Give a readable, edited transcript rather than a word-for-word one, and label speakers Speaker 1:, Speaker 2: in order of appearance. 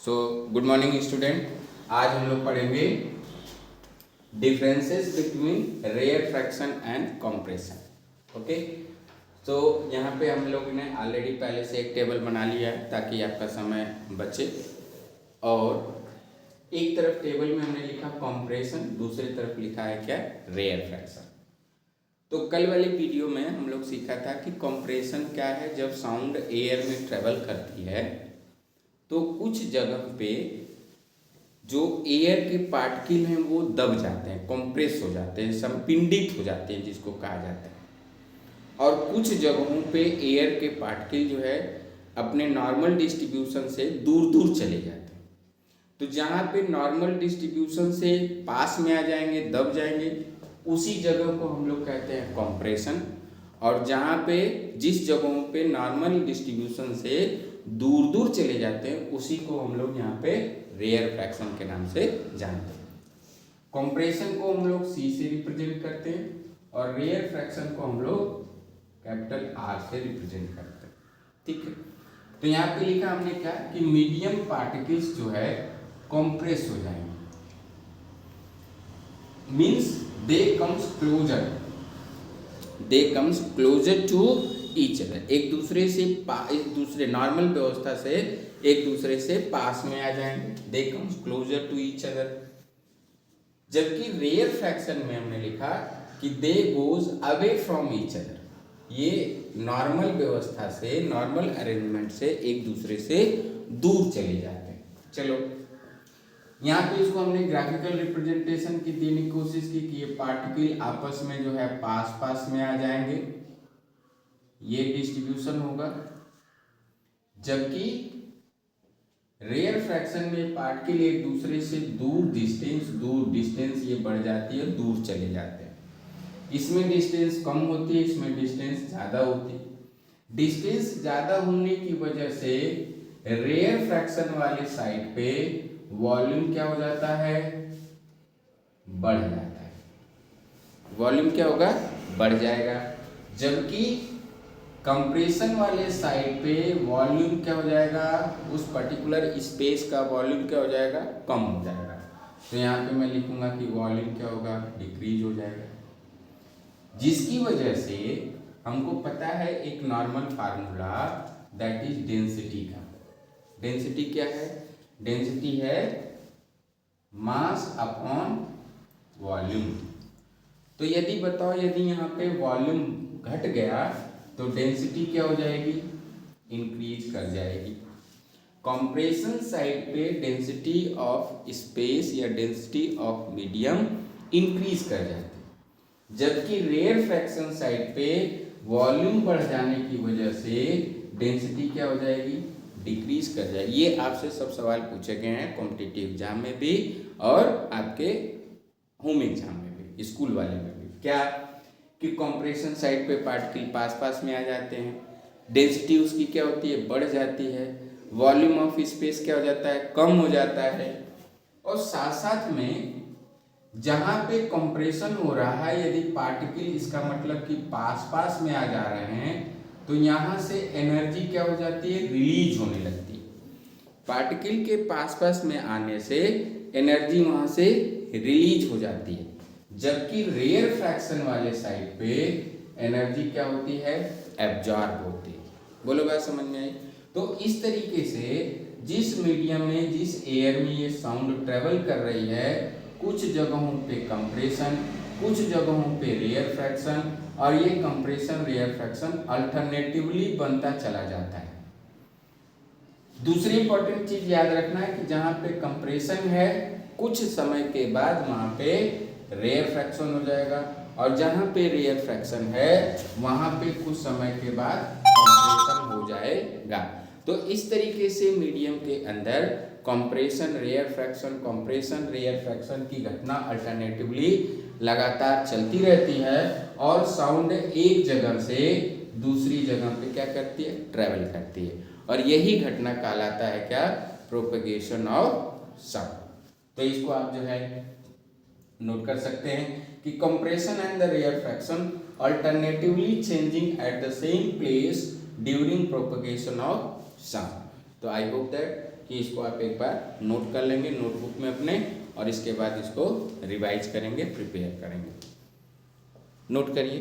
Speaker 1: So good morning student. आज हम लोग पढ़ेंगे differences between rarefaction and compression. Okay, तो यहाँ पे हम लोग ने ऑलरेडी पहले से एक टेबल बना लिया है ताकि आपका समय बचे। और एक तरफ टेबल में हमने लिखा कंप्रेशन, दूसरी तरफ लिखा है क्या, रेयर फ्रैक्शन। तो कल वाले वीडियो में हम लोग सीखा था कि कंप्रेशन क्या है। जब साउंड एयर में ट्रेवल करती है तो कुछ जगह पे जो एयर के पार्टिकल हैं वो दब जाते हैं, कंप्रेस हो जाते हैं, संपिंडित हो जाते हैं जिसको कहा जाता है। और कुछ जगहों पे एयर के पार्टिकल जो है अपने नॉर्मल डिस्ट्रीब्यूशन से दूर दूर चले जाते हैं। तो जहाँ पे नॉर्मल डिस्ट्रीब्यूशन से पास में आ जाएंगे, दब जाएंगे, उसी जगह को हम लोग कहते हैं कंप्रेशन। और जहाँ पे जिस जगहों पे नॉर्मल डिस्ट्रीब्यूशन से दूर दूर चले जाते हैं उसी को हम लोग यहाँ पे रेयर फ्रैक्शन के नाम से जानते हैं। कंप्रेशन को हम लोग C से रिप्रेजेंट करते हैं और रेयर फ्रैक्शन को हम लोग कैपिटल R से रिप्रेजेंट करते हैं। ठीक है, तो यहाँ पे लिखा हमने क्या कि मीडियम पार्टिकल्स जो है कंप्रेस हो जाएंगे, means they comes closer to each other. एक दूसरे नॉर्मल व्यवस्था से एक दूसरे से पास में आ जाएंगे, they comes closer to each other. जबकि रेयर फ्रैक्शन में हमने लिखा कि they goes away from each other. ये नॉर्मल व्यवस्था से, नॉर्मल अरेंजमेंट से एक दूसरे से दूर चले जाते हैं। चलो यहाँ पे इसको हमने ग्राफिकल रिप्रेजेंटेशन की देने की कोशिश की कि ये पार्टिकल आपस में जो है पास पास में आ जाएंगे, ये डिस्ट्रीब्यूशन होगा। जबकि रेयर फ्रैक्शन में पार्टिकल एक दूसरे से दूर डिस्टेंस ये बढ़ जाती है, दूर चले जाते हैं। इसमें डिस्टेंस कम होती है, इसमें डिस्टेंस ज़्यादा होती है। डिस्टेंस ज़्यादा होने की वजह से रेयर फ्रैक्शन वाले साइड पे वॉल्यूम क्या हो जाता है, बढ़ जाता है। वॉल्यूम क्या होगा, बढ़ जाएगा। जबकि कंप्रेशन वाले साइड पे वॉल्यूम क्या हो जाएगा, उस पर्टिकुलर स्पेस का वॉल्यूम क्या हो जाएगा, कम हो जाएगा। तो यहाँ पे मैं लिखूंगा कि वॉल्यूम क्या होगा, डिक्रीज हो जाएगा। जिसकी वजह से हमको पता है एक normal formula, that is density का। डेंसिटी क्या है, डेंसिटी है मास अपॉन वॉल्यूम। तो यदि बताओ, यदि यहाँ पे वॉल्यूम घट गया तो डेंसिटी क्या हो जाएगी, इंक्रीज कर जाएगी। कंप्रेशन साइड पे डेंसिटी ऑफ स्पेस या डेंसिटी ऑफ मीडियम इंक्रीज कर जाती है। जबकि रेयर फ्रैक्शन साइड पे वॉल्यूम बढ़ जाने की वजह से डेंसिटी क्या हो जाएगी, डिक्रीज कर जाएगी। ये आपसे सब सवाल पूछे गए हैं कॉम्पिटिटिव एग्जाम में भी और आपके होम एग्जाम में भी, स्कूल वाले में भी। क्या कि कंप्रेशन साइड पे पार्टिकल पास पास में आ जाते हैं, डेंसिटी उसकी क्या होती है, बढ़ जाती है। वॉल्यूम ऑफ स्पेस क्या हो जाता है, कम हो जाता है। और साथ साथ में जहाँ पे कंप्रेशन हो रहा है, यदि पार्टिकल, इसका मतलब कि पास पास में आ जा रहे हैं, तो यहाँ से एनर्जी क्या हो जाती है, रिलीज होने लगती है। पार्टिकल के पास पास में आने से एनर्जी वहाँ से रिलीज हो जाती है। जबकि रेयर फ्रैक्शन वाले साइड पे एनर्जी क्या होती है, एब्जॉर्ब होती है। बोलो बात समझ में आई। तो इस तरीके से जिस मीडियम में, जिस एयर में ये साउंड ट्रेवल कर रही है, कुछ जगहों पे कंप्रेशन, कुछ जगहों पे रेयर फ्रैक्शन, और ये कंप्रेशन रेयर फ्रैक्शन अल्टरनेटिवली बनता चला जाता है। दूसरी इंपॉर्टेंट चीज याद रखना है कि जहाँ पे कंप्रेशन है कुछ समय के बाद वहाँ पे रेयर फ्रैक्शन हो जाएगा, और जहाँ पे रेयर फ्रैक्शन है वहाँ पे कुछ समय के बाद कंप्रेशन हो जाएगा। तो इस तरीके से मीडियम के अंदर कंप्रेशन रेयर फ्रैक्शन की घटना अल्टरनेटिवली लगातार चलती रहती है, और साउंड एक जगह से दूसरी जगह पे क्या करती है, ट्रेवल करती है। और यही घटना कहलाता है क्या, प्रोपेगेशन ऑफ साउंड। तो इसको आप जो है नोट कर सकते हैं कि compression and the rarefaction alternatively changing at the same place during propagation of sound. तो आई होप दैट कि इसको आप एक बार नोट कर लेंगे नोटबुक में अपने, और इसके बाद इसको रिवाइज करेंगे, प्रिपेयर करेंगे। नोट करिए।